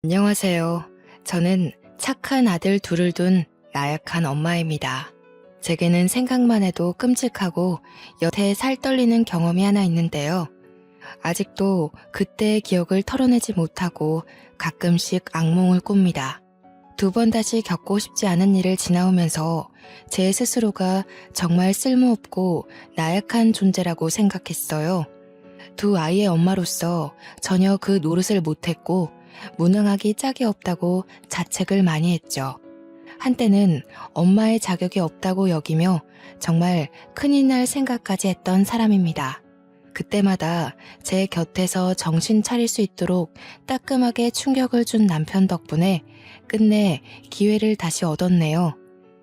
안녕하세요. 저는 착한 아들 둘을 둔 나약한 엄마입니다. 제게는 생각만 해도 끔찍하고 여태 살 떨리는 경험이 하나 있는데요. 아직도 그때의 기억을 털어내지 못하고 가끔씩 악몽을 꿉니다. 두 번 다시 겪고 싶지 않은 일을 지나오면서 제 스스로가 정말 쓸모없고 나약한 존재라고 생각했어요. 두 아이의 엄마로서 전혀 그 노릇을 못했고 무능하기 짝이 없다고 자책을 많이 했죠. 한때는 엄마의 자격이 없다고 여기며 정말 큰일 날 생각까지 했던 사람입니다. 그때마다 제 곁에서 정신 차릴 수 있도록 따끔하게 충격을 준 남편 덕분에 끝내 기회를 다시 얻었네요.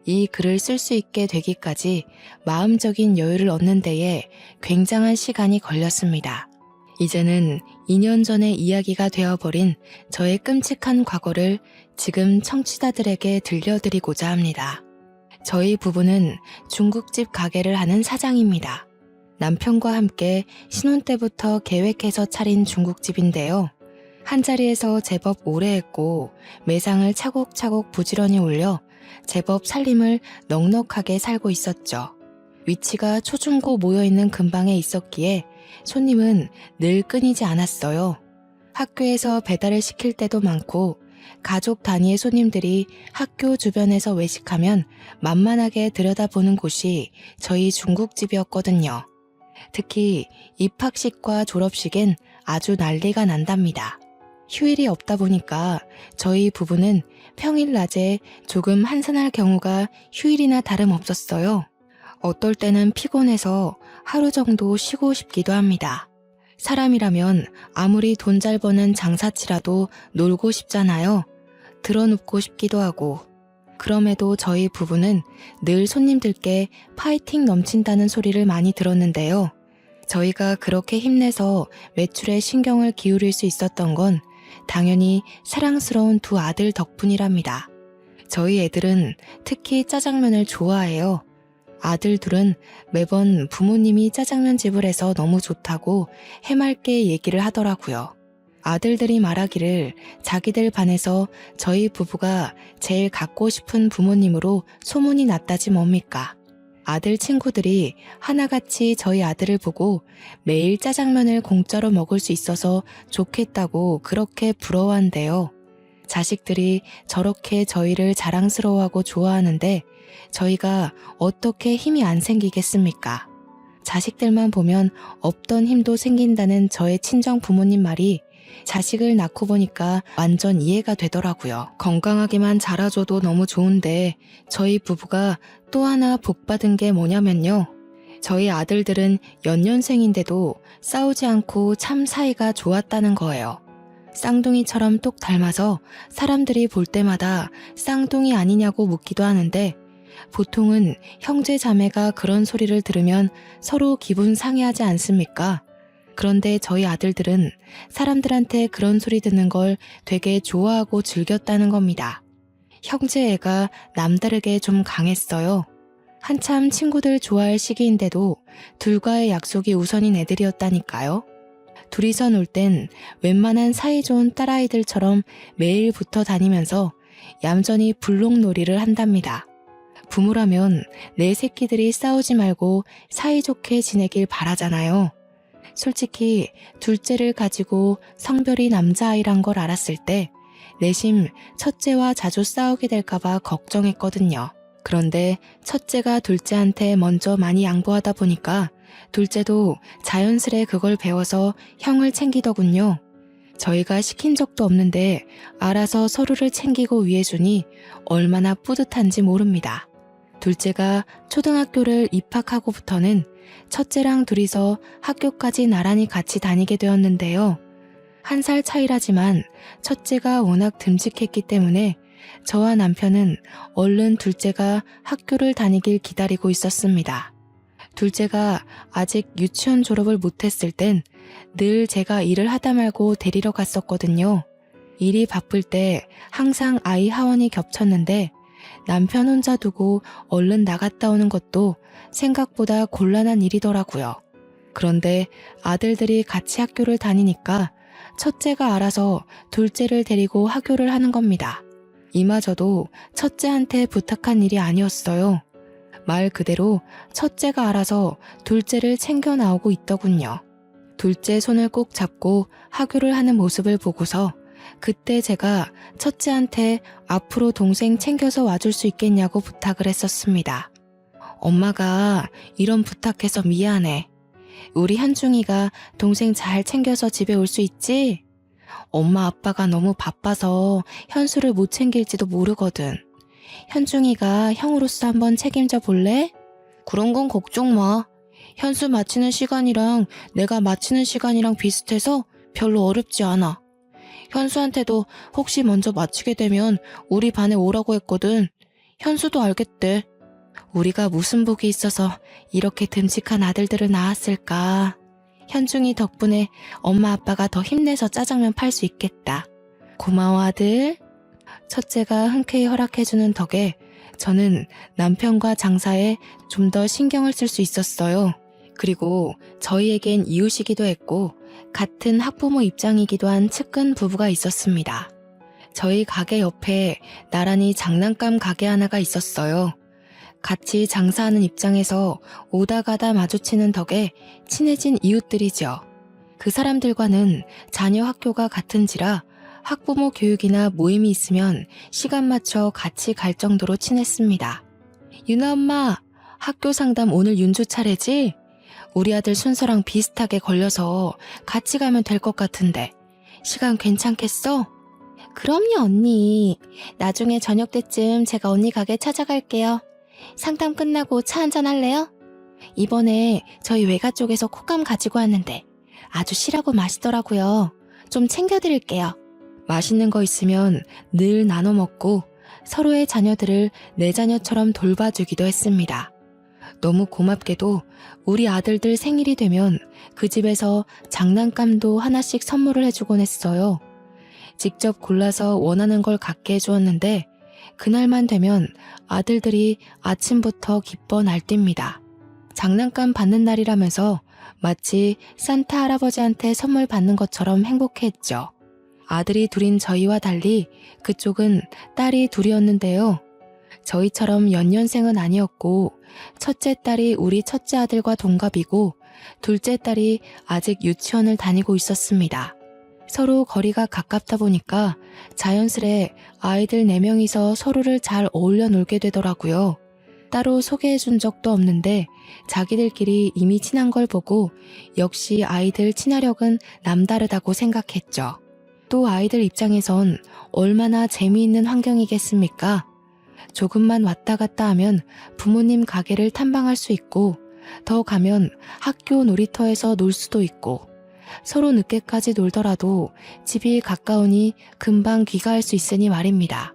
이 글을 쓸 수 있게 되기까지 마음적인 여유를 얻는 데에 굉장한 시간이 걸렸습니다. 이제는 2년 전의 이야기가 되어버린 저의 끔찍한 과거를 지금 청취자들에게 들려드리고자 합니다. 저희 부부는 중국집 가게를 하는 사장입니다. 남편과 함께 신혼 때부터 계획해서 차린 중국집인데요. 한자리에서 제법 오래 했고 매상을 차곡차곡 부지런히 올려 제법 살림을 넉넉하게 살고 있었죠. 위치가 초중고 모여있는 근방에 있었기에 손님은 늘 끊이지 않았어요. 학교에서 배달을 시킬 때도 많고 가족 단위의 손님들이 학교 주변에서 외식하면 만만하게 들여다보는 곳이 저희 중국집이었거든요. 특히 입학식과 졸업식엔 아주 난리가 난답니다. 휴일이 없다 보니까 저희 부부는 평일 낮에 조금 한산할 경우가 휴일이나 다름없었어요. 어떨 때는 피곤해서 하루 정도 쉬고 싶기도 합니다. 사람이라면 아무리 돈 잘 버는 장사치라도 놀고 싶잖아요. 드러눕고 싶기도 하고. 그럼에도 저희 부부는 늘 손님들께 파이팅 넘친다는 소리를 많이 들었는데요. 저희가 그렇게 힘내서 매출에 신경을 기울일 수 있었던 건 당연히 사랑스러운 두 아들 덕분이랍니다. 저희 애들은 특히 짜장면을 좋아해요. 아들 둘은 매번 부모님이 짜장면 집을 해서 너무 좋다고 해맑게 얘기를 하더라고요. 아들들이 말하기를 자기들 반에서 저희 부부가 제일 갖고 싶은 부모님으로 소문이 났다지 뭡니까. 아들 친구들이 하나같이 저희 아들을 보고 매일 짜장면을 공짜로 먹을 수 있어서 좋겠다고 그렇게 부러워한대요. 자식들이 저렇게 저희를 자랑스러워하고 좋아하는데 저희가 어떻게 힘이 안 생기겠습니까? 자식들만 보면 없던 힘도 생긴다는 저의 친정 부모님 말이 자식을 낳고 보니까 완전 이해가 되더라고요. 건강하게만 자라줘도 너무 좋은데 저희 부부가 또 하나 복받은 게 뭐냐면요. 저희 아들들은 연년생인데도 싸우지 않고 참 사이가 좋았다는 거예요. 쌍둥이처럼 똑 닮아서 사람들이 볼 때마다 쌍둥이 아니냐고 묻기도 하는데 보통은 형제 자매가 그런 소리를 들으면 서로 기분 상해하지 않습니까? 그런데 저희 아들들은 사람들한테 그런 소리 듣는 걸 되게 좋아하고 즐겼다는 겁니다. 형제 애가 남다르게 좀 강했어요. 한참 친구들 좋아할 시기인데도 둘과의 약속이 우선인 애들이었다니까요. 둘이서 놀 땐 웬만한 사이좋은 딸아이들처럼 매일 붙어 다니면서 얌전히 불록놀이를 한답니다. 부모라면 내 새끼들이 싸우지 말고 사이좋게 지내길 바라잖아요. 솔직히 둘째를 가지고 성별이 남자아이란 걸 알았을 때 내심 첫째와 자주 싸우게 될까봐 걱정했거든요. 그런데 첫째가 둘째한테 먼저 많이 양보하다 보니까 둘째도 자연스레 그걸 배워서 형을 챙기더군요. 저희가 시킨 적도 없는데 알아서 서로를 챙기고 위해주니 얼마나 뿌듯한지 모릅니다. 둘째가 초등학교를 입학하고부터는 첫째랑 둘이서 학교까지 나란히 같이 다니게 되었는데요. 1살 차이라지만 첫째가 워낙 듬직했기 때문에 저와 남편은 얼른 둘째가 학교를 다니길 기다리고 있었습니다. 둘째가 아직 유치원 졸업을 못했을 땐 늘 제가 일을 하다 말고 데리러 갔었거든요. 일이 바쁠 때 항상 아이 하원이 겹쳤는데 남편 혼자 두고 얼른 나갔다 오는 것도 생각보다 곤란한 일이더라고요. 그런데 아들들이 같이 학교를 다니니까 첫째가 알아서 둘째를 데리고 하교를 하는 겁니다. 이마저도 첫째한테 부탁한 일이 아니었어요. 말 그대로 첫째가 알아서 둘째를 챙겨 나오고 있더군요. 둘째 손을 꼭 잡고 하교를 하는 모습을 보고서 그때 제가 첫째한테 앞으로 동생 챙겨서 와줄 수 있겠냐고 부탁을 했었습니다. 엄마가 이런 부탁해서 미안해. 우리 현중이가 동생 잘 챙겨서 집에 올 수 있지? 엄마 아빠가 너무 바빠서 현수를 못 챙길지도 모르거든. 현중이가 형으로서 한번 책임져 볼래? 그런 건 걱정 마. 현수 마치는 시간이랑 내가 마치는 시간이랑 비슷해서 별로 어렵지 않아. 현수한테도 혹시 먼저 마치게 되면 우리 반에 오라고 했거든. 현수도 알겠대. 우리가 무슨 복이 있어서 이렇게 듬직한 아들들을 낳았을까. 현중이 덕분에 엄마 아빠가 더 힘내서 짜장면 팔 수 있겠다. 고마워 아들. 첫째가 흔쾌히 허락해주는 덕에 저는 남편과 장사에 좀 더 신경을 쓸 수 있었어요. 그리고 저희에겐 이웃이기도 했고 같은 학부모 입장이기도 한 측근 부부가 있었습니다. 저희 가게 옆에 나란히 장난감 가게 하나가 있었어요. 같이 장사하는 입장에서 오다 가다 마주치는 덕에 친해진 이웃들이죠. 그 사람들과는 자녀 학교가 같은지라 학부모 교육이나 모임이 있으면 시간 맞춰 같이 갈 정도로 친했습니다. 유나 엄마, 학교 상담 오늘 윤주 차례지? 우리 아들 순서랑 비슷하게 걸려서 같이 가면 될 것 같은데 시간 괜찮겠어? 그럼요 언니. 나중에 저녁 때쯤 제가 언니 가게 찾아갈게요. 상담 끝나고 차 한잔 할래요? 이번에 저희 외가 쪽에서 콧감 가지고 왔는데 아주 실하고 맛있더라고요. 좀 챙겨드릴게요. 맛있는 거 있으면 늘 나눠 먹고 서로의 자녀들을 내 자녀처럼 돌봐주기도 했습니다. 너무 고맙게도 우리 아들들 생일이 되면 그 집에서 장난감도 하나씩 선물을 해주곤 했어요. 직접 골라서 원하는 걸 갖게 해주었는데 그날만 되면 아들들이 아침부터 기뻐 날뜁니다. 장난감 받는 날이라면서 마치 산타 할아버지한테 선물 받는 것처럼 행복해했죠. 아들이 둘인 저희와 달리 그쪽은 딸이 둘이었는데요. 저희처럼 연년생은 아니었고 첫째 딸이 우리 첫째 아들과 동갑이고 둘째 딸이 아직 유치원을 다니고 있었습니다. 서로 거리가 가깝다 보니까 자연스레 아이들 4명이서 서로를 잘 어울려 놀게 되더라고요. 따로 소개해 준 적도 없는데 자기들끼리 이미 친한 걸 보고 역시 아이들 친화력은 남다르다고 생각했죠. 또 아이들 입장에선 얼마나 재미있는 환경이겠습니까? 조금만 왔다 갔다 하면 부모님 가게를 탐방할 수 있고 더 가면 학교 놀이터에서 놀 수도 있고 서로 늦게까지 놀더라도 집이 가까우니 금방 귀가할 수 있으니 말입니다.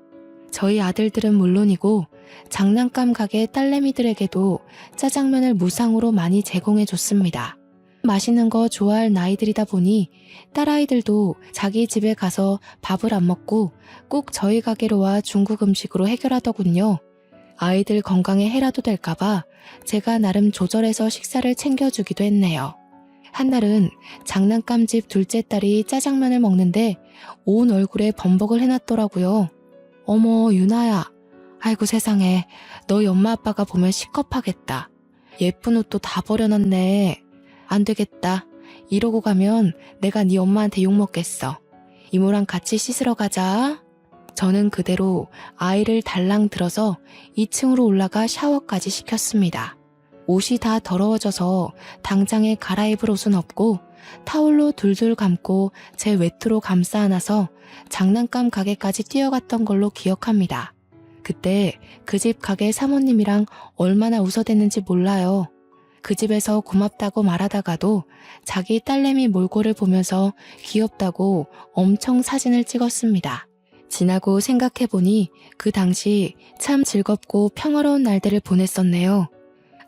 저희 아들들은 물론이고 장난감 가게 딸내미들에게도 짜장면을 무상으로 많이 제공해 줬습니다. 맛있는 거 좋아할 나이들이다 보니 딸아이들도 자기 집에 가서 밥을 안 먹고 꼭 저희 가게로 와 중국 음식으로 해결하더군요. 아이들 건강에 해라도 될까봐 제가 나름 조절해서 식사를 챙겨주기도 했네요. 한날은 장난감집 둘째 딸이 짜장면을 먹는데 온 얼굴에 범벅을 해놨더라고요. 어머 유나야, 아이고 세상에 너희 엄마 아빠가 보면 시겁하겠다. 예쁜 옷도 다 버려놨네. 안 되겠다. 이러고 가면 내가 네 엄마한테 욕먹겠어. 이모랑 같이 씻으러 가자. 저는 그대로 아이를 달랑 들어서 2층으로 올라가 샤워까지 시켰습니다. 옷이 다 더러워져서 당장에 갈아입을 옷은 없고 타올로 둘둘 감고 제 외투로 감싸 안아서 장난감 가게까지 뛰어갔던 걸로 기억합니다. 그때 그 집 가게 사모님이랑 얼마나 웃어댔는지 몰라요. 그 집에서 고맙다고 말하다가도 자기 딸내미 몰골을 보면서 귀엽다고 엄청 사진을 찍었습니다. 지나고 생각해보니 그 당시 참 즐겁고 평화로운 날들을 보냈었네요.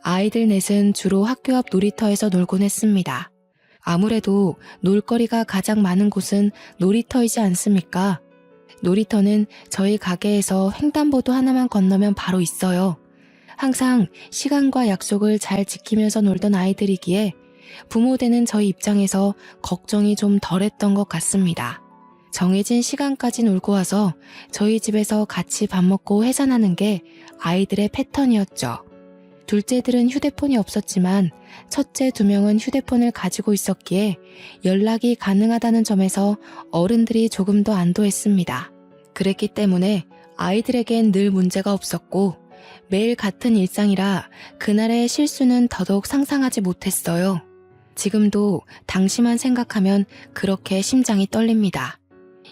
아이들 넷은 주로 학교 앞 놀이터에서 놀곤 했습니다. 아무래도 놀거리가 가장 많은 곳은 놀이터이지 않습니까? 놀이터는 저희 가게에서 횡단보도 하나만 건너면 바로 있어요. 항상 시간과 약속을 잘 지키면서 놀던 아이들이기에 부모 되는 저희 입장에서 걱정이 좀 덜했던 것 같습니다. 정해진 시간까지 놀고 와서 저희 집에서 같이 밥 먹고 해산하는 게 아이들의 패턴이었죠. 둘째들은 휴대폰이 없었지만 첫째 2명은 휴대폰을 가지고 있었기에 연락이 가능하다는 점에서 어른들이 조금 더 안도했습니다. 그랬기 때문에 아이들에겐 늘 문제가 없었고 매일 같은 일상이라 그날의 실수는 더더욱 상상하지 못했어요. 지금도 당시만 생각하면 그렇게 심장이 떨립니다.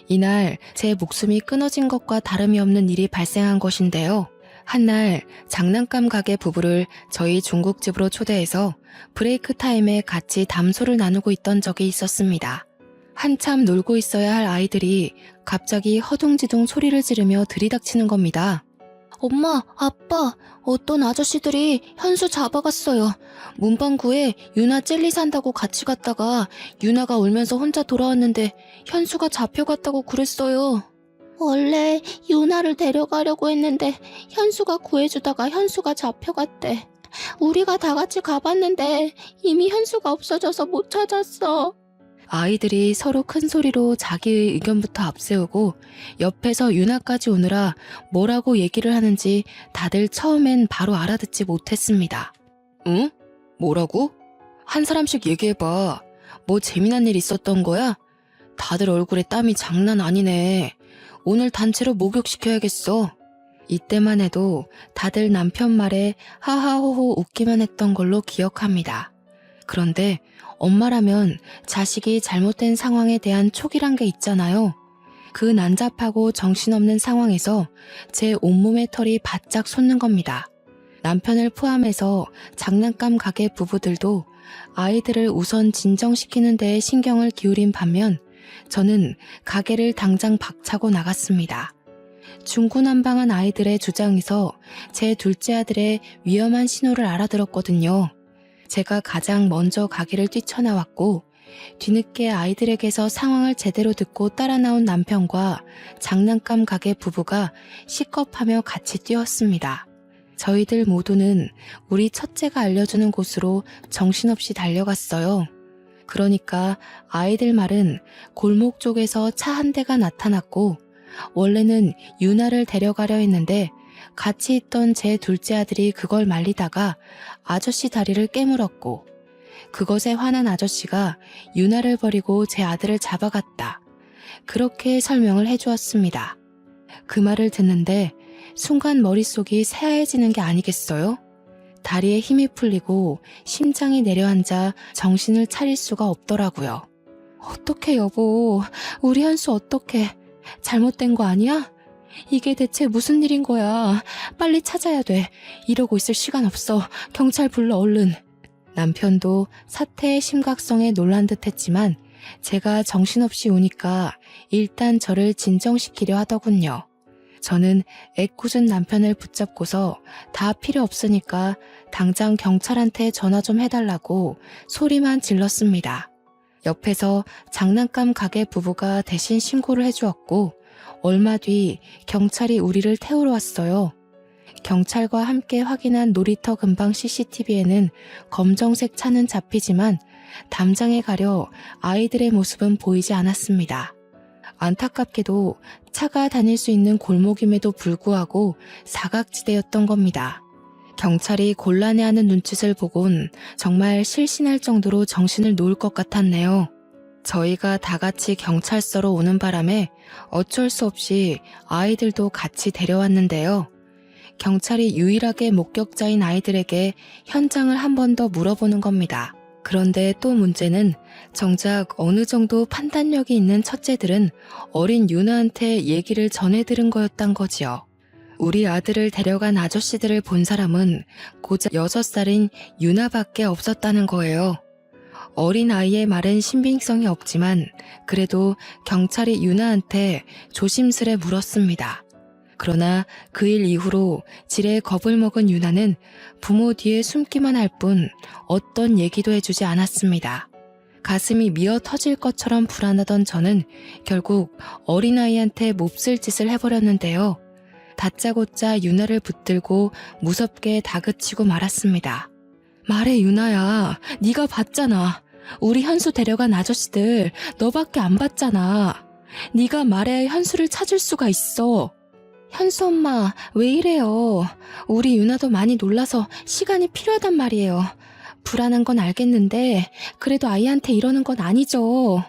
이날 제 목숨이 끊어진 것과 다름이 없는 일이 발생한 것인데요. 한날 장난감 가게 부부를 저희 중국집으로 초대해서 브레이크 타임에 같이 담소를 나누고 있던 적이 있었습니다. 한참 놀고 있어야 할 아이들이 갑자기 허둥지둥 소리를 지르며 들이닥치는 겁니다. 엄마, 아빠, 어떤 아저씨들이 현수 잡아갔어요. 문방구에 유나 젤리 산다고 같이 갔다가 유나가 울면서 혼자 돌아왔는데 현수가 잡혀갔다고 그랬어요. 원래 유나를 데려가려고 했는데 현수가 구해주다가 현수가 잡혀갔대. 우리가 다 같이 가봤는데 이미 현수가 없어져서 못 찾았어. 아이들이 서로 큰 소리로 자기의 의견부터 앞세우고 옆에서 유나까지 오느라 뭐라고 얘기를 하는지 다들 처음엔 바로 알아듣지 못했습니다. 응? 뭐라고? 한 사람씩 얘기해봐. 뭐 재미난 일 있었던 거야? 다들 얼굴에 땀이 장난 아니네. 오늘 단체로 목욕시켜야겠어. 이때만 해도 다들 남편 말에 하하호호 웃기만 했던 걸로 기억합니다. 그런데 엄마라면 자식이 잘못된 상황에 대한 촉이란 게 있잖아요. 그 난잡하고 정신없는 상황에서 제 온몸의 털이 바짝 솟는 겁니다. 남편을 포함해서 장난감 가게 부부들도 아이들을 우선 진정시키는 데에 신경을 기울인 반면 저는 가게를 당장 박차고 나갔습니다. 중구난방한 아이들의 주장에서 제 둘째 아들의 위험한 신호를 알아들었거든요. 제가 가장 먼저 가게를 뛰쳐나왔고 뒤늦게 아이들에게서 상황을 제대로 듣고 따라 나온 남편과 장난감 가게 부부가 시겁하며 같이 뛰었습니다. 저희들 모두는 우리 첫째가 알려주는 곳으로 정신없이 달려갔어요. 그러니까 아이들 말은 골목 쪽에서 차 한 대가 나타났고 원래는 유나를 데려가려 했는데 같이 있던 제 둘째 아들이 그걸 말리다가 아저씨 다리를 깨물었고 그것에 화난 아저씨가 유나를 버리고 제 아들을 잡아갔다. 그렇게 설명을 해주었습니다. 그 말을 듣는데 순간 머릿속이 새하얘지는 게 아니겠어요? 다리에 힘이 풀리고 심장이 내려앉아 정신을 차릴 수가 없더라고요. 어떡해 여보, 우리 현수 어떡해. 잘못된 거 아니야? 이게 대체 무슨 일인 거야. 빨리 찾아야 돼. 이러고 있을 시간 없어. 경찰 불러 얼른. 남편도 사태의 심각성에 놀란 듯 했지만 제가 정신없이 우니까 일단 저를 진정시키려 하더군요. 저는 애꿎은 남편을 붙잡고서 다 필요 없으니까 당장 경찰한테 전화 좀 해달라고 소리만 질렀습니다. 옆에서 장난감 가게 부부가 대신 신고를 해주었고 얼마 뒤 경찰이 우리를 태우러 왔어요. 경찰과 함께 확인한 놀이터 근방 CCTV에는 검정색 차는 잡히지만 담장에 가려 아이들의 모습은 보이지 않았습니다. 안타깝게도 차가 다닐 수 있는 골목임에도 불구하고 사각지대였던 겁니다. 경찰이 곤란해하는 눈짓을 보곤 정말 실신할 정도로 정신을 놓을 것 같았네요. 저희가 다 같이 경찰서로 오는 바람에 어쩔 수 없이 아이들도 같이 데려왔는데요. 경찰이 유일하게 목격자인 아이들에게 현장을 한 번 더 물어보는 겁니다. 그런데 또 문제는 정작 어느 정도 판단력이 있는 첫째들은 어린 유나한테 얘기를 전해 들은 거였단 거지요. 우리 아들을 데려간 아저씨들을 본 사람은 고작 6살인 유나밖에 없었다는 거예요. 어린 아이의 말은 신빙성이 없지만 그래도 경찰이 유나한테 조심스레 물었습니다. 그러나 그 일 이후로 지레 겁을 먹은 유나는 부모 뒤에 숨기만 할 뿐 어떤 얘기도 해주지 않았습니다. 가슴이 미어 터질 것처럼 불안하던 저는 결국 어린아이한테 몹쓸 짓을 해버렸는데요. 다짜고짜 유나를 붙들고 무섭게 다그치고 말았습니다. 말해 유나야. 네가 봤잖아. 우리 현수 데려간 아저씨들 너밖에 안 봤잖아. 네가 말해야 현수를 찾을 수가 있어. 현수 엄마 왜 이래요. 우리 유나도 많이 놀라서 시간이 필요하단 말이에요. 불안한 건 알겠는데 그래도 아이한테 이러는 건 아니죠.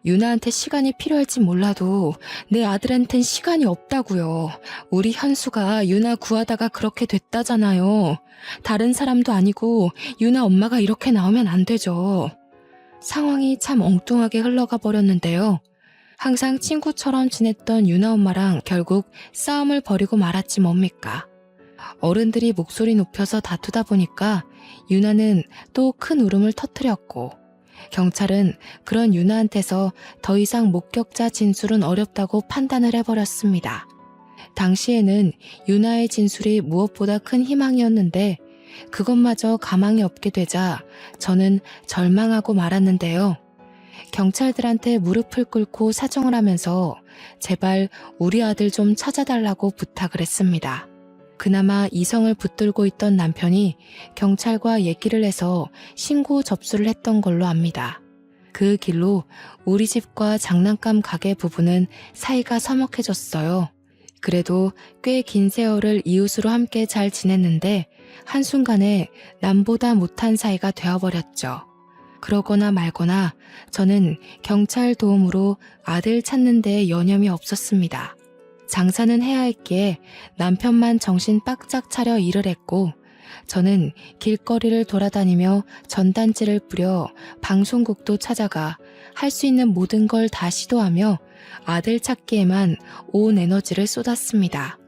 유나한테 시간이 필요할진 몰라도 내 아들한텐 시간이 없다고요. 우리 현수가 유나 구하다가 그렇게 됐다잖아요. 다른 사람도 아니고 유나 엄마가 이렇게 나오면 안 되죠. 상황이 참 엉뚱하게 흘러가 버렸는데요. 항상 친구처럼 지냈던 유나 엄마랑 결국 싸움을 벌이고 말았지 뭡니까. 어른들이 목소리 높여서 다투다 보니까 유나는 또 큰 울음을 터뜨렸고, 경찰은 그런 유나한테서 더 이상 목격자 진술은 어렵다고 판단을 해버렸습니다. 당시에는 유나의 진술이 무엇보다 큰 희망이었는데 그것마저 가망이 없게 되자 저는 절망하고 말았는데요. 경찰들한테 무릎을 꿇고 사정을 하면서 제발 우리 아들 좀 찾아달라고 부탁을 했습니다. 그나마 이성을 붙들고 있던 남편이 경찰과 얘기를 해서 신고 접수를 했던 걸로 압니다. 그 길로 우리 집과 장난감 가게 부부는 사이가 서먹해졌어요. 그래도 꽤 긴 세월을 이웃으로 함께 잘 지냈는데 한순간에 남보다 못한 사이가 되어버렸죠. 그러거나 말거나 저는 경찰 도움으로 아들 찾는 데 여념이 없었습니다. 장사는 해야 했기에 남편만 정신 바짝 차려 일을 했고, 저는 길거리를 돌아다니며 전단지를 뿌려 방송국도 찾아가 할 수 있는 모든 걸 다 시도하며 아들 찾기에만 온 에너지를 쏟았습니다.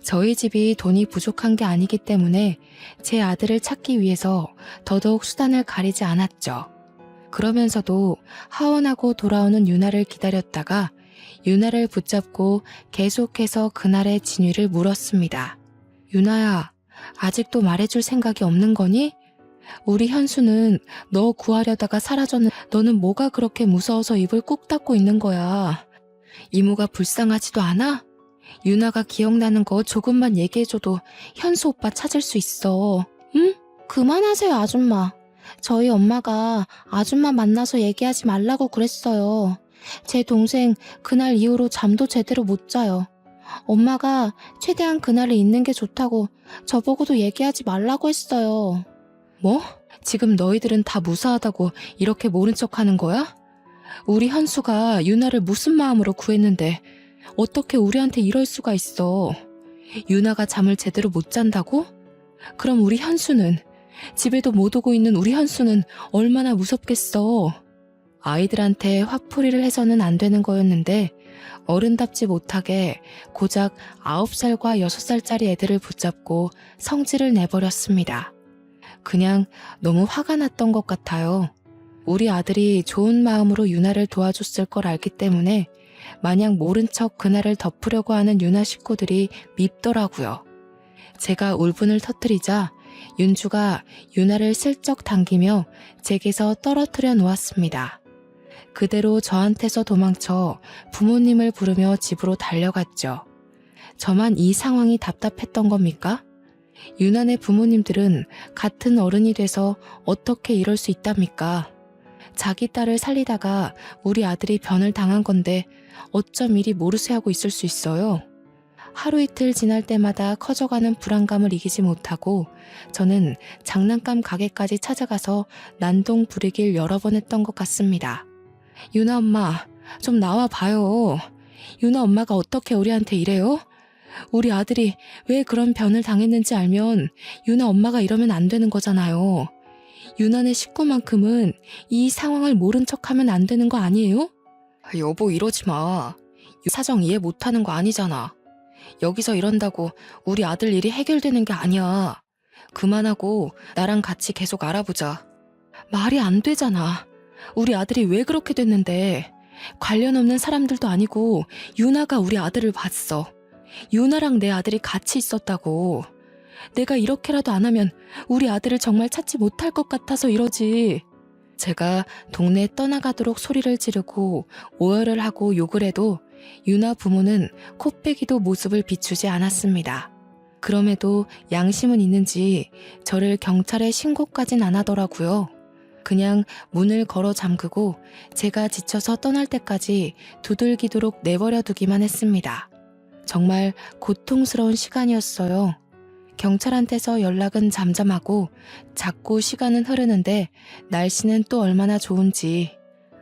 저희 집이 돈이 부족한 게 아니기 때문에 제 아들을 찾기 위해서 더더욱 수단을 가리지 않았죠. 그러면서도 하원하고 돌아오는 유나를 기다렸다가 유나를 붙잡고 계속해서 그날의 진위를 물었습니다. 유나야, 아직도 말해줄 생각이 없는 거니? 우리 현수는 너 구하려다가 사라졌는데 너는 뭐가 그렇게 무서워서 입을 꾹 닫고 있는 거야. 이모가 불쌍하지도 않아? 유나가 기억나는 거 조금만 얘기해줘도 현수 오빠 찾을 수 있어. 응? 그만하세요, 아줌마. 저희 엄마가 아줌마 만나서 얘기하지 말라고 그랬어요. 제 동생 그날 이후로 잠도 제대로 못 자요. 엄마가 최대한 그날에 있는 게 좋다고 저보고도 얘기하지 말라고 했어요. 뭐? 지금 너희들은 다 무사하다고 이렇게 모른 척 하는 거야? 우리 현수가 유나를 무슨 마음으로 구했는데 어떻게 우리한테 이럴 수가 있어. 유나가 잠을 제대로 못 잔다고? 그럼 우리 현수는, 집에도 못 오고 있는 우리 현수는 얼마나 무섭겠어. 아이들한테 화풀이를 해서는 안 되는 거였는데 어른답지 못하게 고작 9살과 6살짜리 애들을 붙잡고 성질을 내버렸습니다. 그냥 너무 화가 났던 것 같아요. 우리 아들이 좋은 마음으로 유나를 도와줬을 걸 알기 때문에 마냥 모른 척 그날을 덮으려고 하는 유나 식구들이 밉더라고요. 제가 울분을 터뜨리자 윤주가 유나를 슬쩍 당기며 제게서 떨어뜨려 놓았습니다. 그대로 저한테서 도망쳐 부모님을 부르며 집으로 달려갔죠. 저만 이 상황이 답답했던 겁니까? 유나네 부모님들은 같은 어른이 돼서 어떻게 이럴 수 있답니까? 자기 딸을 살리다가 우리 아들이 변을 당한 건데 어쩜 이리 모르쇠하고 있을 수 있어요? 하루 이틀 지날 때마다 커져가는 불안감을 이기지 못하고 저는 장난감 가게까지 찾아가서 난동 부리길 여러 번 했던 것 같습니다. 유나 엄마, 좀 나와 봐요. 유나 엄마가 어떻게 우리한테 이래요? 우리 아들이 왜 그런 변을 당했는지 알면 유나 엄마가 이러면 안 되는 거잖아요. 유나네 식구만큼은 이 상황을 모른 척하면 안 되는 거 아니에요? 여보, 이러지 마. 사정 이해 못하는 거 아니잖아. 여기서 이런다고 우리 아들 일이 해결되는 게 아니야. 그만하고 나랑 같이 계속 알아보자. 말이 안 되잖아. 우리 아들이 왜 그렇게 됐는데. 관련 없는 사람들도 아니고 유나가 우리 아들을 봤어. 유나랑 내 아들이 같이 있었다고. 내가 이렇게라도 안 하면 우리 아들을 정말 찾지 못할 것 같아서 이러지. 제가 동네에 떠나가도록 소리를 지르고 오열을 하고 욕을 해도 유나 부모는 코빼기도 모습을 비추지 않았습니다. 그럼에도 양심은 있는지 저를 경찰에 신고까진 안 하더라고요. 그냥 문을 걸어 잠그고 제가 지쳐서 떠날 때까지 두들기도록 내버려 두기만 했습니다. 정말 고통스러운 시간이었어요. 경찰한테서 연락은 잠잠하고 자꾸 시간은 흐르는데 날씨는 또 얼마나 좋은지.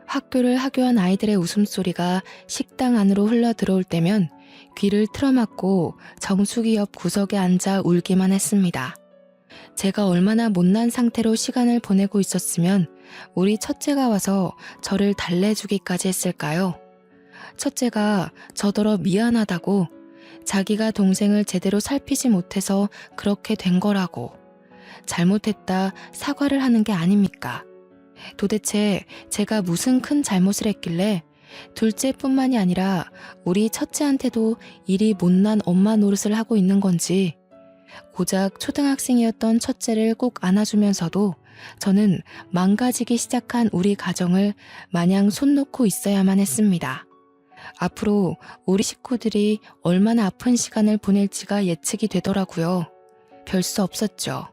학교를 하교한 아이들의 웃음소리가 식당 안으로 흘러 들어올 때면 귀를 틀어막고 정수기 옆 구석에 앉아 울기만 했습니다. 제가 얼마나 못난 상태로 시간을 보내고 있었으면 우리 첫째가 와서 저를 달래주기까지 했을까요? 첫째가 저더러 미안하다고, 자기가 동생을 제대로 살피지 못해서 그렇게 된 거라고, 잘못했다 사과를 하는 게 아닙니까? 도대체 제가 무슨 큰 잘못을 했길래 둘째뿐만이 아니라 우리 첫째한테도 이리 못난 엄마 노릇을 하고 있는 건지. 고작 초등학생이었던 첫째를 꼭 안아주면서도 저는 망가지기 시작한 우리 가정을 마냥 손 놓고 있어야만 했습니다. 앞으로 우리 식구들이 얼마나 아픈 시간을 보낼지가 예측이 되더라고요. 별 수 없었죠.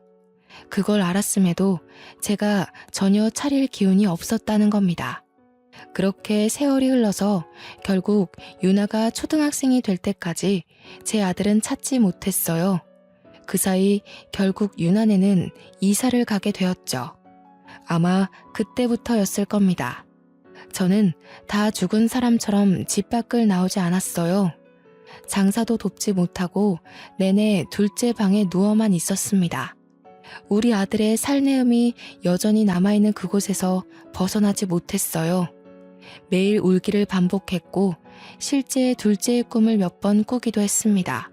그걸 알았음에도 제가 전혀 차릴 기운이 없었다는 겁니다. 그렇게 세월이 흘러서 결국 유나가 초등학생이 될 때까지 제 아들은 찾지 못했어요. 그 사이 결국 유나네는 이사를 가게 되었죠. 아마 그때부터였을 겁니다. 저는 다 죽은 사람처럼 집 밖을 나오지 않았어요. 장사도 돕지 못하고 내내 둘째 방에 누워만 있었습니다. 우리 아들의 살내음이 여전히 남아있는 그곳에서 벗어나지 못했어요. 매일 울기를 반복했고 실제 둘째의 꿈을 몇 번 꾸기도 했습니다.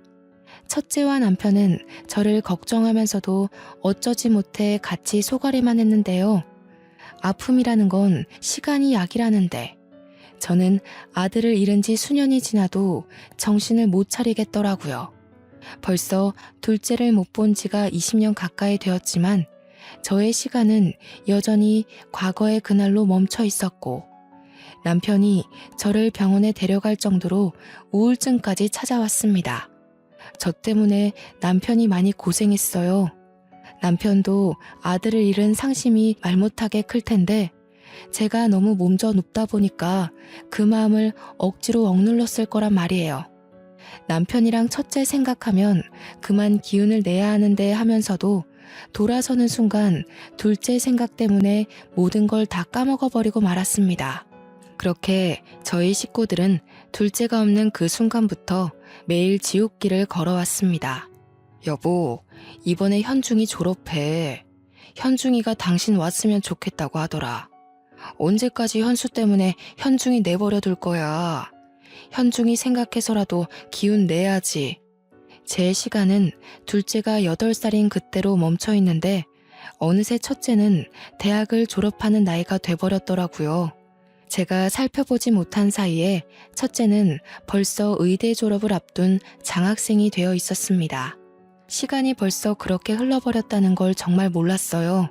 첫째와 남편은 저를 걱정하면서도 어쩌지 못해 같이 소가리만 했는데요. 아픔이라는 건 시간이 약이라는데 저는 아들을 잃은 지 수년이 지나도 정신을 못 차리겠더라고요. 벌써 둘째를 못 본 지가 20년 가까이 되었지만 저의 시간은 여전히 과거의 그날로 멈춰 있었고 남편이 저를 병원에 데려갈 정도로 우울증까지 찾아왔습니다. 저 때문에 남편이 많이 고생했어요. 남편도 아들을 잃은 상심이 말 못하게 클 텐데 제가 너무 몸져 눕다 보니까 그 마음을 억지로 억눌렀을 거란 말이에요. 남편이랑 첫째 생각하면 그만 기운을 내야 하는데 하면서도 돌아서는 순간 둘째 생각 때문에 모든 걸 다 까먹어버리고 말았습니다. 그렇게 저희 식구들은 둘째가 없는 그 순간부터 매일 지옥길을 걸어왔습니다. 여보, 이번에 현중이 졸업해. 현중이가 당신 왔으면 좋겠다고 하더라. 언제까지 현수 때문에 현중이 내버려 둘 거야. 현중이 생각해서라도 기운 내야지. 제 시간은 둘째가 8살인 그때로 멈춰 있는데 어느새 첫째는 대학을 졸업하는 나이가 돼버렸더라고요. 제가 살펴보지 못한 사이에 첫째는 벌써 의대 졸업을 앞둔 장학생이 되어 있었습니다. 시간이 벌써 그렇게 흘러버렸다는 걸 정말 몰랐어요.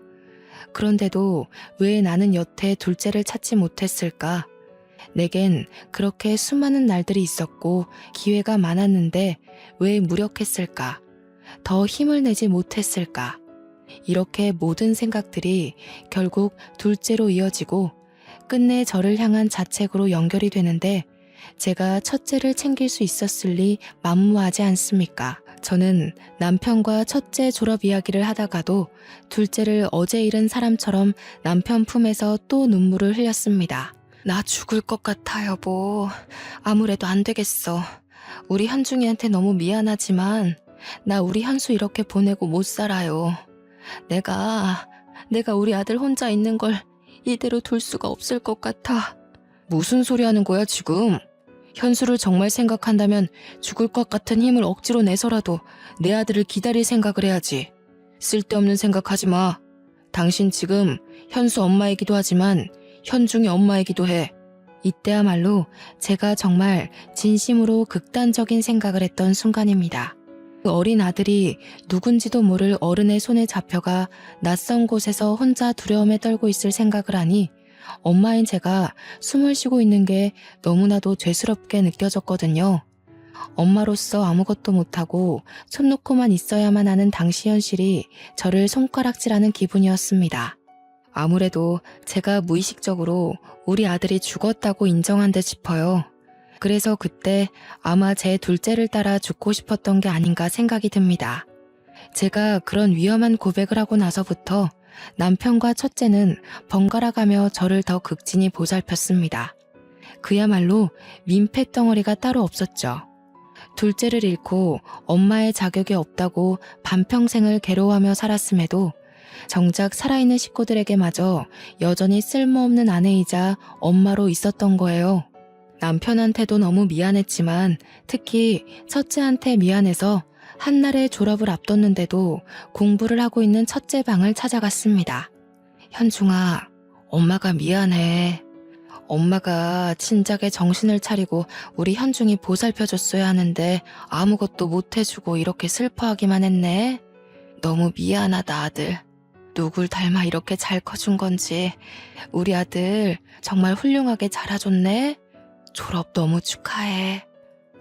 그런데도 왜 나는 여태 둘째를 찾지 못했을까? 내겐 그렇게 수많은 날들이 있었고 기회가 많았는데 왜 무력했을까? 더 힘을 내지 못했을까? 이렇게 모든 생각들이 결국 둘째로 이어지고 끝내 저를 향한 자책으로 연결이 되는데 제가 첫째를 챙길 수 있었을 리 만무하지 않습니까? 저는 남편과 첫째 졸업 이야기를 하다가도 둘째를 어제 잃은 사람처럼 남편 품에서 또 눈물을 흘렸습니다. 나 죽을 것 같아, 여보. 아무래도 안 되겠어. 우리 현중이한테 너무 미안하지만 나 우리 현수 이렇게 보내고 못 살아요. 내가 우리 아들 혼자 있는 걸 이대로 둘 수가 없을 것 같아. 무슨 소리 하는 거야 지금? 현수를 정말 생각한다면 죽을 것 같은 힘을 억지로 내서라도 내 아들을 기다릴 생각을 해야지. 쓸데없는 생각하지 마. 당신 지금 현수 엄마이기도 하지만 현중이 엄마이기도 해. 이때야말로 제가 정말 진심으로 극단적인 생각을 했던 순간입니다. 그 어린 아들이 누군지도 모를 어른의 손에 잡혀가 낯선 곳에서 혼자 두려움에 떨고 있을 생각을 하니 엄마인 제가 숨을 쉬고 있는 게 너무나도 죄스럽게 느껴졌거든요. 엄마로서 아무것도 못하고 손 놓고만 있어야만 하는 당시 현실이 저를 손가락질하는 기분이었습니다. 아무래도 제가 무의식적으로 우리 아들이 죽었다고 인정한 듯 싶어요. 그래서 그때 아마 제 둘째를 따라 죽고 싶었던 게 아닌가 생각이 듭니다. 제가 그런 위험한 고백을 하고 나서부터 남편과 첫째는 번갈아가며 저를 더 극진히 보살폈습니다. 그야말로 민폐덩어리가 따로 없었죠. 둘째를 잃고 엄마의 자격이 없다고 반평생을 괴로워하며 살았음에도 정작 살아있는 식구들에게마저 여전히 쓸모없는 아내이자 엄마로 있었던 거예요. 남편한테도 너무 미안했지만 특히 첫째한테 미안해서 한날의 졸업을 앞뒀는데도 공부를 하고 있는 첫째 방을 찾아갔습니다. 현중아, 엄마가 미안해. 엄마가 진작에 정신을 차리고 우리 현중이 보살펴줬어야 하는데 아무것도 못해주고 이렇게 슬퍼하기만 했네. 너무 미안하다 아들. 누굴 닮아 이렇게 잘 커준 건지. 우리 아들 정말 훌륭하게 자라줬네. 졸업 너무 축하해.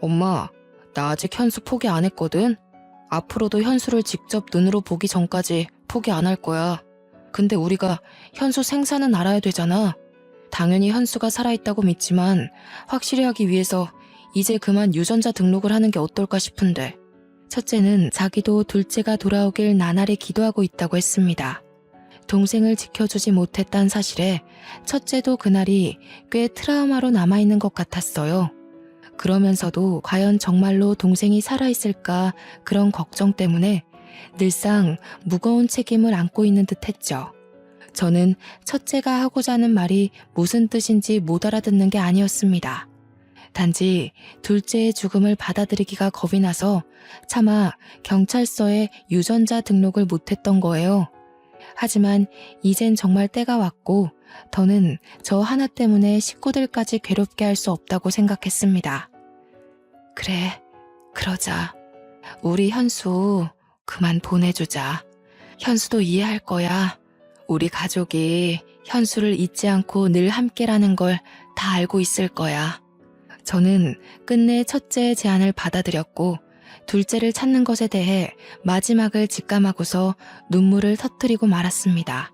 엄마, 나 아직 현수 포기 안 했거든. 앞으로도 현수를 직접 눈으로 보기 전까지 포기 안 할 거야. 근데 우리가 현수 생사는 알아야 되잖아. 당연히 현수가 살아있다고 믿지만 확실히 하기 위해서 이제 그만 유전자 등록을 하는 게 어떨까 싶은데. 첫째는 자기도 둘째가 돌아오길 나날이 기도하고 있다고 했습니다. 동생을 지켜주지 못했단 사실에 첫째도 그날이 꽤 트라우마로 남아있는 것 같았어요. 그러면서도 과연 정말로 동생이 살아있을까 그런 걱정 때문에 늘상 무거운 책임을 안고 있는 듯 했죠. 저는 첫째가 하고자 하는 말이 무슨 뜻인지 못 알아듣는 게 아니었습니다. 단지 둘째의 죽음을 받아들이기가 겁이 나서 차마 경찰서에 유전자 등록을 못했던 거예요. 하지만 이젠 정말 때가 왔고 더는 저 하나 때문에 식구들까지 괴롭게 할 수 없다고 생각했습니다. 그래, 그러자. 우리 현수 그만 보내주자. 현수도 이해할 거야. 우리 가족이 현수를 잊지 않고 늘 함께라는 걸 다 알고 있을 거야. 저는 끝내 첫째의 제안을 받아들였고 둘째를 찾는 것에 대해 마지막을 직감하고서 눈물을 터뜨리고 말았습니다.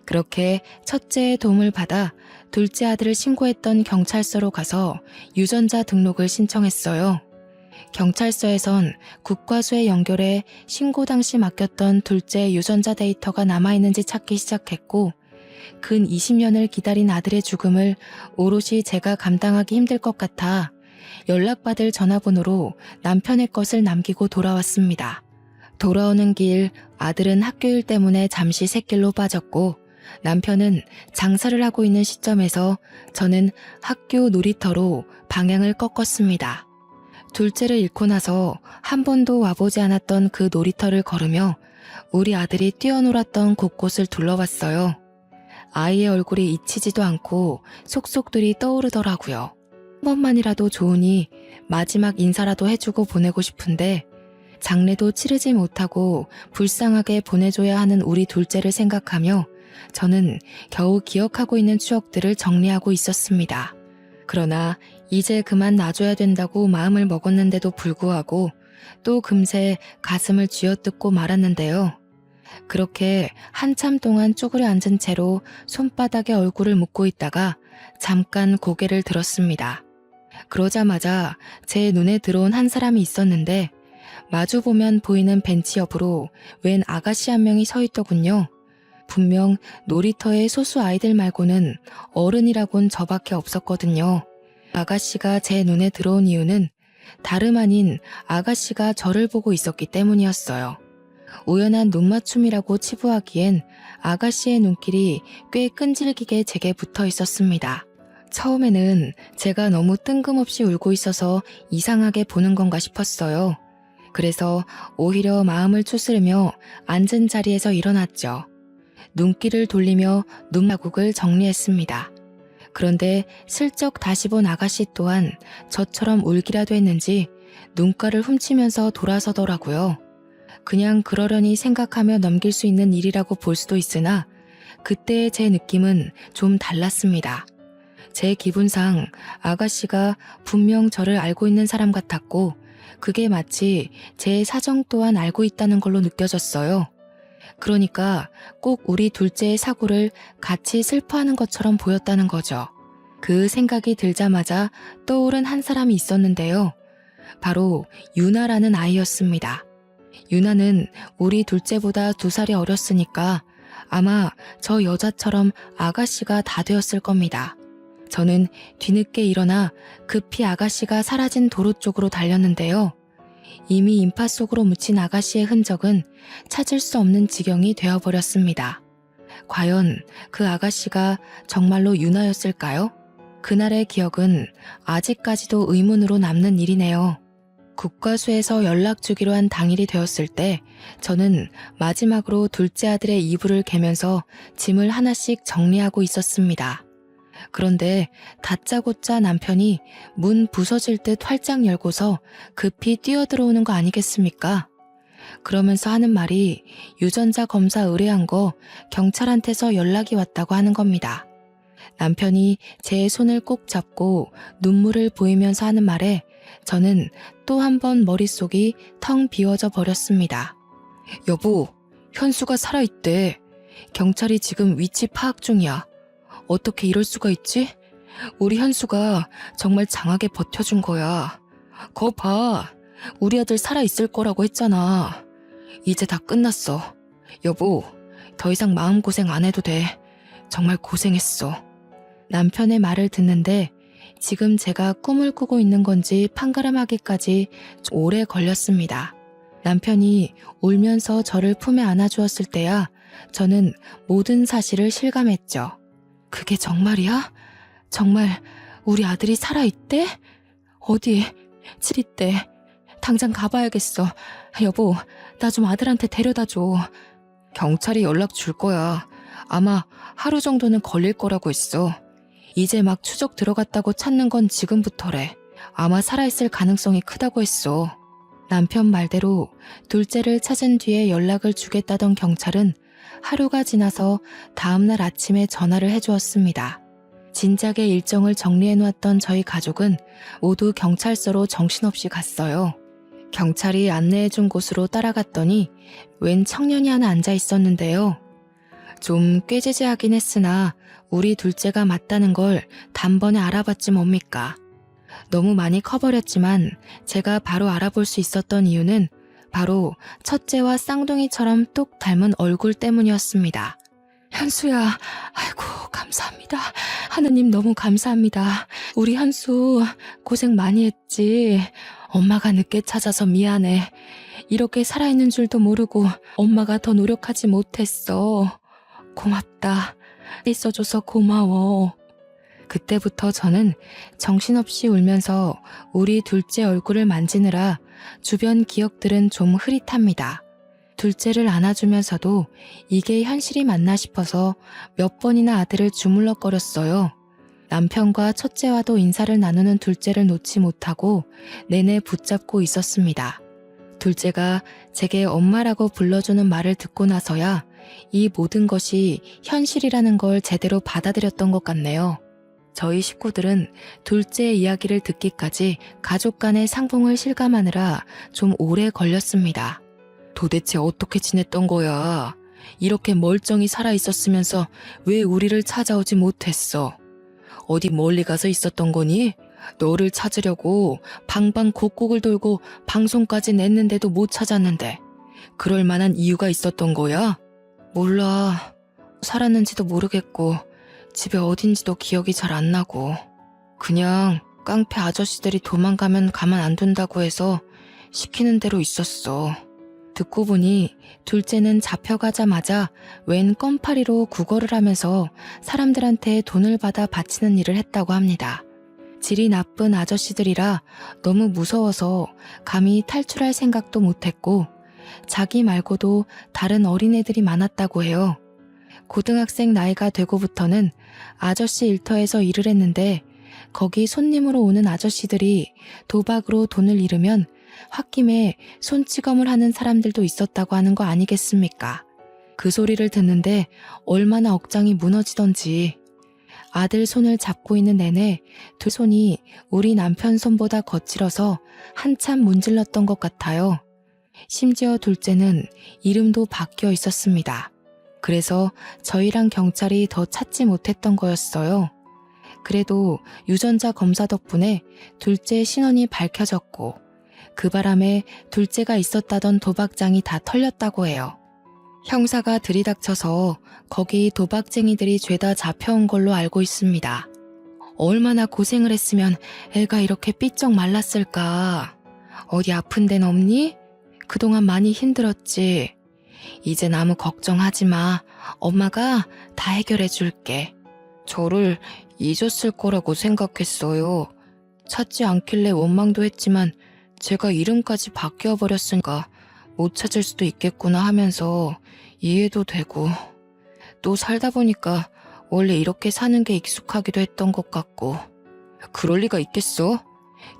그렇게 첫째의 도움을 받아 둘째 아들을 신고했던 경찰서로 가서 유전자 등록을 신청했어요. 경찰서에선 국과수에 연결해 신고 당시 맡겼던 둘째 유전자 데이터가 남아있는지 찾기 시작했고 근 20년을 기다린 아들의 죽음을 오롯이 제가 감당하기 힘들 것 같아 연락받을 전화번호로 남편의 것을 남기고 돌아왔습니다. 돌아오는 길 아들은 학교 일 때문에 잠시 샛길로 빠졌고 남편은 장사를 하고 있는 시점에서 저는 학교 놀이터로 방향을 꺾었습니다. 둘째를 잃고 나서 한 번도 와보지 않았던 그 놀이터를 걸으며 우리 아들이 뛰어놀았던 곳곳을 둘러봤어요. 아이의 얼굴이 잊히지도 않고 속속들이 떠오르더라고요. 한 번만이라도 좋으니 마지막 인사라도 해주고 보내고 싶은데 장례도 치르지 못하고 불쌍하게 보내줘야 하는 우리 둘째를 생각하며 저는 겨우 기억하고 있는 추억들을 정리하고 있었습니다. 그러나 이제 그만 놔줘야 된다고 마음을 먹었는데도 불구하고 또 금세 가슴을 쥐어뜯고 말았는데요. 그렇게 한참 동안 쭈그려 앉은 채로 손바닥에 얼굴을 묻고 있다가 잠깐 고개를 들었습니다. 그러자마자 제 눈에 들어온 한 사람이 있었는데 마주보면 보이는 벤치 옆으로 웬 아가씨 한 명이 서 있더군요. 분명 놀이터의 소수 아이들 말고는 어른이라곤 저밖에 없었거든요. 아가씨가 제 눈에 들어온 이유는 다름 아닌 아가씨가 저를 보고 있었기 때문이었어요. 우연한 눈맞춤이라고 치부하기엔 아가씨의 눈길이 꽤 끈질기게 제게 붙어 있었습니다. 처음에는 제가 너무 뜬금없이 울고 있어서 이상하게 보는 건가 싶었어요. 그래서 오히려 마음을 추스르며 앉은 자리에서 일어났죠. 눈길을 돌리며 눈마국을 정리했습니다. 그런데 슬쩍 다시 본 아가씨 또한 저처럼 울기라도 했는지 눈가를 훔치면서 돌아서더라고요. 그냥 그러려니 생각하며 넘길 수 있는 일이라고 볼 수도 있으나 그때의 제 느낌은 좀 달랐습니다. 제 기분상 아가씨가 분명 저를 알고 있는 사람 같았고 그게 마치 제 사정 또한 알고 있다는 걸로 느껴졌어요. 그러니까 꼭 우리 둘째의 사고를 같이 슬퍼하는 것처럼 보였다는 거죠. 그 생각이 들자마자 떠오른 한 사람이 있었는데요. 바로 유나라는 아이였습니다. 유나는 우리 둘째보다 2살이 어렸으니까 아마 저 여자처럼 아가씨가 다 되었을 겁니다. 저는 뒤늦게 일어나 급히 아가씨가 사라진 도로 쪽으로 달렸는데요. 이미 인파 속으로 묻힌 아가씨의 흔적은 찾을 수 없는 지경이 되어버렸습니다. 과연 그 아가씨가 정말로 유나였을까요? 그날의 기억은 아직까지도 의문으로 남는 일이네요. 국과수에서 연락 주기로 한 당일이 되었을 때 저는 마지막으로 둘째 아들의 이불을 개면서 짐을 하나씩 정리하고 있었습니다. 그런데 다짜고짜 남편이 문 부서질 듯 활짝 열고서 급히 뛰어들어오는 거 아니겠습니까? 그러면서 하는 말이 유전자 검사 의뢰한 거 경찰한테서 연락이 왔다고 하는 겁니다. 남편이 제 손을 꼭 잡고 눈물을 보이면서 하는 말에 저는 또 한 번 머릿속이 텅 비워져 버렸습니다. 여보, 현수가 살아있대. 경찰이 지금 위치 파악 중이야. 어떻게 이럴 수가 있지? 우리 현수가 정말 장하게 버텨준 거야. 거 봐. 우리 아들 살아있을 거라고 했잖아. 이제 다 끝났어. 여보, 더 이상 마음고생 안 해도 돼. 정말 고생했어. 남편의 말을 듣는데 지금 제가 꿈을 꾸고 있는 건지 판가름하기까지 오래 걸렸습니다. 남편이 울면서 저를 품에 안아주었을 때야 저는 모든 사실을 실감했죠. 그게 정말이야? 정말 우리 아들이 살아있대? 어디? 치리대. 당장 가봐야겠어. 여보, 나 좀 아들한테 데려다줘. 경찰이 연락 줄 거야. 아마 하루 정도는 걸릴 거라고 했어. 이제 막 추적 들어갔다고 찾는 건 지금부터래. 아마 살아있을 가능성이 크다고 했어. 남편 말대로 둘째를 찾은 뒤에 연락을 주겠다던 경찰은 하루가 지나서 다음날 아침에 전화를 해주었습니다. 진작에 일정을 정리해놓았던 저희 가족은 모두 경찰서로 정신없이 갔어요. 경찰이 안내해준 곳으로 따라갔더니 웬 청년이 하나 앉아 있었는데요. 좀 꾀지지하긴 했으나 우리 둘째가 맞다는 걸 단번에 알아봤지 뭡니까. 너무 많이 커버렸지만 제가 바로 알아볼 수 있었던 이유는 바로 첫째와 쌍둥이처럼 똑 닮은 얼굴 때문이었습니다. 현수야, 아이고 감사합니다. 하느님 너무 감사합니다. 우리 현수 고생 많이 했지. 엄마가 늦게 찾아서 미안해. 이렇게 살아있는 줄도 모르고 엄마가 더 노력하지 못했어. 고맙다. 있어줘서 고마워. 그때부터 저는 정신없이 울면서 우리 둘째 얼굴을 만지느라 주변 기억들은 좀 흐릿합니다. 둘째를 안아주면서도 이게 현실이 맞나 싶어서 몇 번이나 아들을 주물럭거렸어요. 남편과 첫째와도 인사를 나누는 둘째를 놓지 못하고 내내 붙잡고 있었습니다. 둘째가 제게 엄마라고 불러주는 말을 듣고 나서야 이 모든 것이 현실이라는 걸 제대로 받아들였던 것 같네요. 저희 식구들은 둘째의 이야기를 듣기까지 가족 간의 상봉을 실감하느라 좀 오래 걸렸습니다. 도대체 어떻게 지냈던 거야? 이렇게 멀쩡히 살아있었으면서 왜 우리를 찾아오지 못했어? 어디 멀리 가서 있었던 거니? 너를 찾으려고 방방곡곡을 돌고 방송까지 냈는데도 못 찾았는데 그럴 만한 이유가 있었던 거야? 몰라. 살았는지도 모르겠고 집에 어딘지도 기억이 잘 안 나고 그냥 깡패 아저씨들이 도망가면 가만 안 둔다고 해서 시키는 대로 있었어. 듣고 보니 둘째는 잡혀가자마자 웬 껌파리로 구걸을 하면서 사람들한테 돈을 받아 바치는 일을 했다고 합니다. 질이 나쁜 아저씨들이라 너무 무서워서 감히 탈출할 생각도 못했고 자기 말고도 다른 어린애들이 많았다고 해요. 고등학생 나이가 되고부터는 아저씨 일터에서 일을 했는데 거기 손님으로 오는 아저씨들이 도박으로 돈을 잃으면 홧김에 손찌검을 하는 사람들도 있었다고 하는 거 아니겠습니까? 그 소리를 듣는데 얼마나 억장이 무너지던지. 아들 손을 잡고 있는 내내 두 손이 우리 남편 손보다 거칠어서 한참 문질렀던 것 같아요. 심지어 둘째는 이름도 바뀌어 있었습니다. 그래서 저희랑 경찰이 더 찾지 못했던 거였어요. 그래도 유전자 검사 덕분에 둘째 신원이 밝혀졌고 그 바람에 둘째가 있었다던 도박장이 다 털렸다고 해요. 형사가 들이닥쳐서 거기 도박쟁이들이 죄다 잡혀온 걸로 알고 있습니다. 얼마나 고생을 했으면 애가 이렇게 삐쩍 말랐을까. 어디 아픈 데는 없니? 그동안 많이 힘들었지. 이젠 아무 걱정하지 마. 엄마가 다 해결해 줄게. 저를 잊었을 거라고 생각했어요. 찾지 않길래 원망도 했지만 제가 이름까지 바뀌어 버렸으니까 못 찾을 수도 있겠구나 하면서 이해도 되고, 또 살다 보니까 원래 이렇게 사는 게 익숙하기도 했던 것 같고. 그럴 리가 있겠어?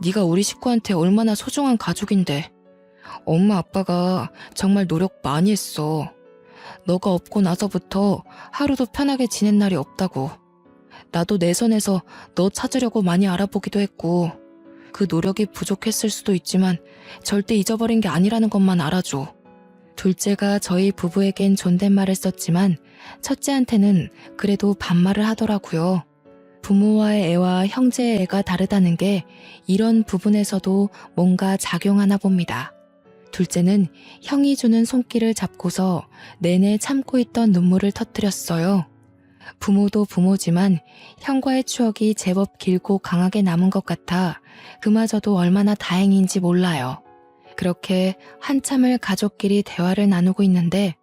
네가 우리 식구한테 얼마나 소중한 가족인데. 엄마 아빠가 정말 노력 많이 했어. 너가 없고 나서부터 하루도 편하게 지낸 날이 없다고. 나도 내 선에서 너 찾으려고 많이 알아보기도 했고, 그 노력이 부족했을 수도 있지만 절대 잊어버린 게 아니라는 것만 알아줘. 둘째가 저희 부부에겐 존댓말을 썼지만 첫째한테는 그래도 반말을 하더라고요. 부모와의 애와 형제의 애가 다르다는 게 이런 부분에서도 뭔가 작용하나 봅니다. 둘째는 형이 주는 손길을 잡고서 내내 참고 있던 눈물을 터뜨렸어요. 부모도 부모지만 형과의 추억이 제법 길고 강하게 남은 것 같아 그마저도 얼마나 다행인지 몰라요. 그렇게 한참을 가족끼리 대화를 나누고 있는데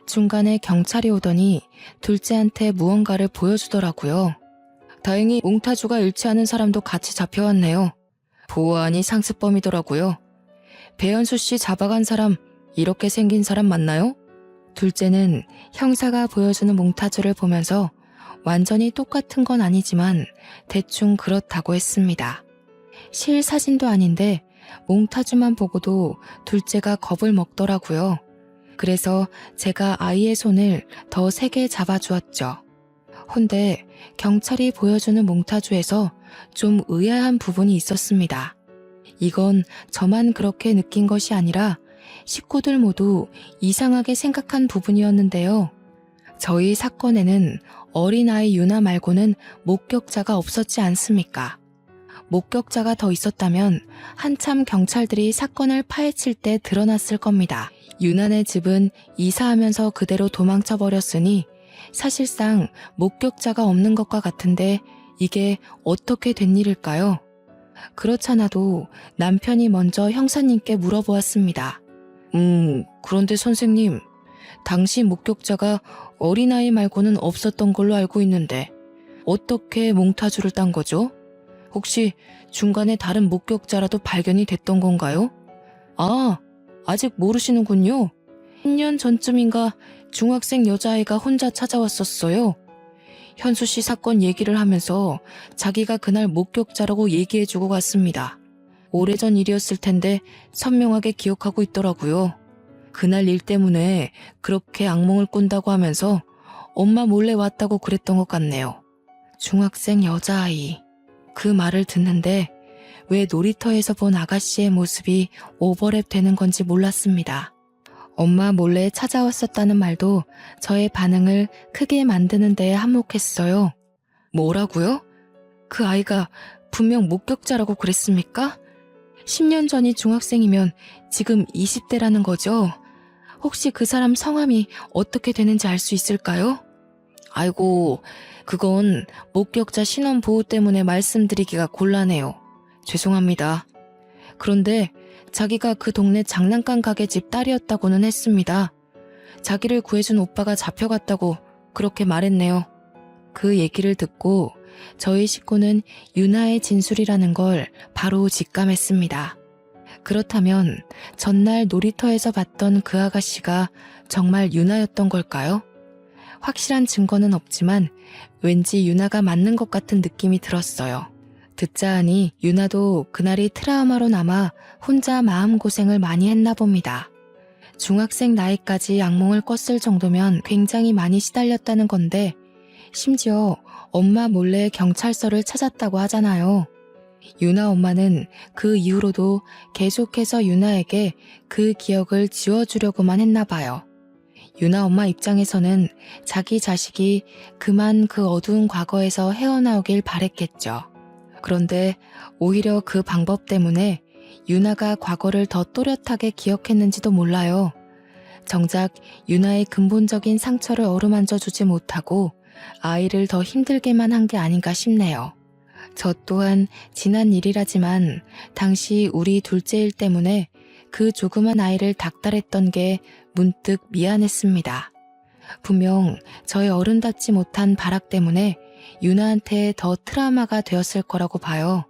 중간에 경찰이 오더니 둘째한테 무언가를 보여주더라고요. 다행히 몽타주가 일치하는 사람도 같이 잡혀왔네요. 보아하니 상습범이더라고요. 배현수 씨 잡아간 사람 이렇게 생긴 사람 맞나요? 둘째는 형사가 보여주는 몽타주를 보면서 완전히 똑같은 건 아니지만 대충 그렇다고 했습니다. 실 사진도 아닌데 몽타주만 보고도 둘째가 겁을 먹더라고요. 그래서 제가 아이의 손을 더 세게 잡아주었죠. 헌데 경찰이 보여주는 몽타주에서 좀 의아한 부분이 있었습니다. 이건 저만 그렇게 느낀 것이 아니라 식구들 모두 이상하게 생각한 부분이었는데요. 저희 사건에는 어린아이 유나 말고는 목격자가 없었지 않습니까? 목격자가 더 있었다면 한참 경찰들이 사건을 파헤칠 때 드러났을 겁니다. 유나네 집은 이사하면서 그대로 도망쳐 버렸으니 사실상 목격자가 없는 것과 같은데 이게 어떻게 된 일일까요? 그렇잖아도 남편이 먼저 형사님께 물어보았습니다. 그런데 선생님, 당시 목격자가 어린아이 말고는 없었던 걸로 알고 있는데 어떻게 몽타주를 딴 거죠? 혹시 중간에 다른 목격자라도 발견이 됐던 건가요? 아, 아직 모르시는군요. 1년 전쯤인가 중학생 여자아이가 혼자 찾아왔었어요. 현수 씨 사건 얘기를 하면서 자기가 그날 목격자라고 얘기해주고 갔습니다. 오래전 일이었을 텐데 선명하게 기억하고 있더라고요. 그날 일 때문에 그렇게 악몽을 꾼다고 하면서 엄마 몰래 왔다고 그랬던 것 같네요. 중학생 여자아이. 그 말을 듣는데 왜 놀이터에서 본 아가씨의 모습이 오버랩 되는 건지 몰랐습니다. 엄마 몰래 찾아왔었다는 말도 저의 반응을 크게 만드는 데에 한몫했어요. 뭐라고요? 그 아이가 분명 목격자라고 그랬습니까? 10년 전이 중학생이면 지금 20대라는 거죠? 혹시 그 사람 성함이 어떻게 되는지 알 수 있을까요? 아이고, 그건 목격자 신원 보호 때문에 말씀드리기가 곤란해요. 죄송합니다. 그런데 자기가 그 동네 장난감 가게 집 딸이었다고는 했습니다. 자기를 구해준 오빠가 잡혀갔다고 그렇게 말했네요. 그 얘기를 듣고 저희 식구는 유나의 진술이라는 걸 바로 직감했습니다. 그렇다면 전날 놀이터에서 봤던 그 아가씨가 정말 유나였던 걸까요? 확실한 증거는 없지만 왠지 유나가 맞는 것 같은 느낌이 들었어요. 듣자 하니 유나도 그날이 트라우마로 남아 혼자 마음고생을 많이 했나 봅니다. 중학생 나이까지 악몽을 꿨을 정도면 굉장히 많이 시달렸다는 건데 심지어 엄마 몰래 경찰서를 찾았다고 하잖아요. 유나 엄마는 그 이후로도 계속해서 유나에게 그 기억을 지워주려고만 했나 봐요. 유나 엄마 입장에서는 자기 자식이 그만 그 어두운 과거에서 헤어나오길 바랬겠죠. 그런데 오히려 그 방법 때문에 유나가 과거를 더 또렷하게 기억했는지도 몰라요. 정작 유나의 근본적인 상처를 어루만져 주지 못하고 아이를 더 힘들게만 한 게 아닌가 싶네요. 저 또한 지난 일이라지만 당시 우리 둘째 일 때문에 그 조그만 아이를 닥달했던 게 문득 미안했습니다. 분명 저의 어른답지 못한 발악 때문에 유나한테 더 트라우마가 되었을 거라고 봐요.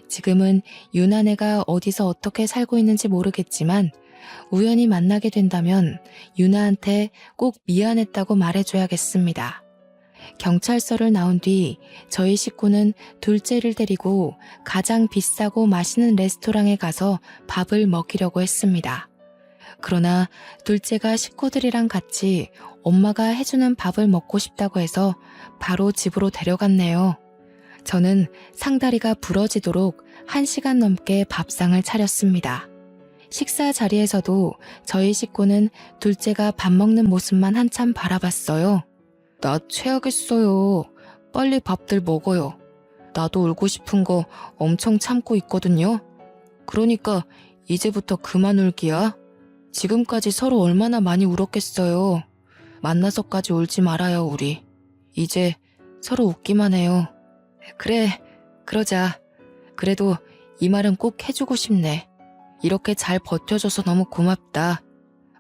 지금은 유나네가 어디서 어떻게 살고 있는지 모르겠지만 우연히 만나게 된다면 유나한테 꼭 미안했다고 말해줘야겠습니다. 경찰서를 나온 뒤 저희 식구는 둘째를 데리고 가장 비싸고 맛있는 레스토랑에 가서 밥을 먹이려고 했습니다. 그러나 둘째가 식구들이랑 같이 엄마가 해주는 밥을 먹고 싶다고 해서 바로 집으로 데려갔네요. 저는 상다리가 부러지도록 1시간 넘게 밥상을 차렸습니다. 식사 자리에서도 저희 식구는 둘째가 밥 먹는 모습만 한참 바라봤어요. 나 체하겠어요. 빨리 밥들 먹어요. 나도 울고 싶은 거 엄청 참고 있거든요. 그러니까 이제부터 그만 울기야. 지금까지 서로 얼마나 많이 울었겠어요. 만나서까지 울지 말아요, 우리. 이제 서로 웃기만 해요. 그래, 그러자. 그래도 이 말은 꼭 해주고 싶네. 이렇게 잘 버텨줘서 너무 고맙다.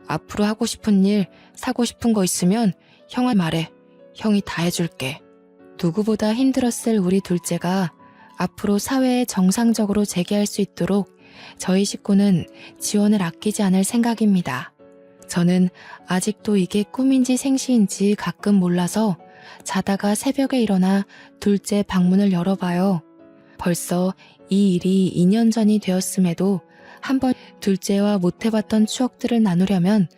앞으로 하고 싶은 일, 사고 싶은 거 있으면 형한테 말해. 형이 다 해줄게. 누구보다 힘들었을 우리 둘째가 앞으로 사회에 정상적으로 재기할 수 있도록 저희 식구는 지원을 아끼지 않을 생각입니다. 저는 아직도 이게 꿈인지 생시인지 가끔 몰라서 자다가 새벽에 일어나 둘째 방문을 열어봐요. 벌써 이 일이 2년 전이 되었음에도 한번 둘째와 못해봤던 추억들을 나누려면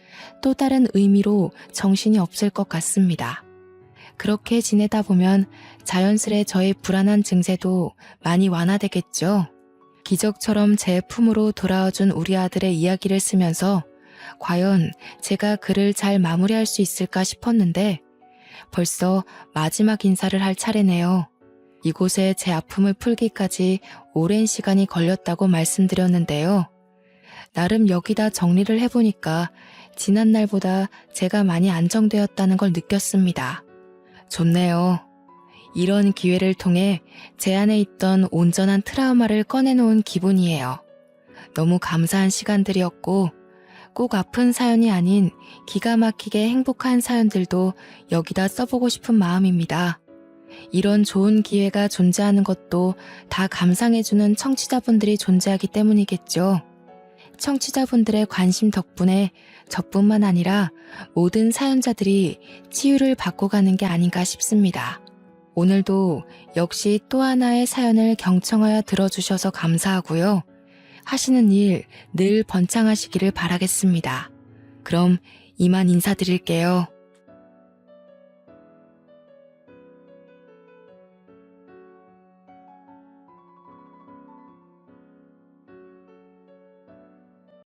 또 다른 의미로 정신이 없을 것 같습니다. 그렇게 지내다 보면 자연스레 저의 불안한 증세도 많이 완화되겠죠. 기적처럼 제 품으로 돌아와준 우리 아들의 이야기를 쓰면서 과연 제가 글을 잘 마무리할 수 있을까 싶었는데 벌써 마지막 인사를 할 차례네요. 이곳에 제 아픔을 풀기까지 오랜 시간이 걸렸다고 말씀드렸는데요. 나름 여기다 정리를 해보니까 지난 날보다 제가 많이 안정되었다는 걸 느꼈습니다. 좋네요. 이런 기회를 통해 제 안에 있던 온전한 트라우마를 꺼내놓은 기분이에요. 너무 감사한 시간들이었고 꼭 아픈 사연이 아닌 기가 막히게 행복한 사연들도 여기다 써보고 싶은 마음입니다. 이런 좋은 기회가 존재하는 것도 다 감상해주는 청취자분들이 존재하기 때문이겠죠. 청취자분들의 관심 덕분에 저뿐만 아니라 모든 사연자들이 치유를 받고 가는 게 아닌가 싶습니다. 오늘도 역시 또 하나의 사연을 경청하여 들어주셔서 감사하고요. 하시는 일 늘 번창하시기를 바라겠습니다. 그럼 이만 인사드릴게요.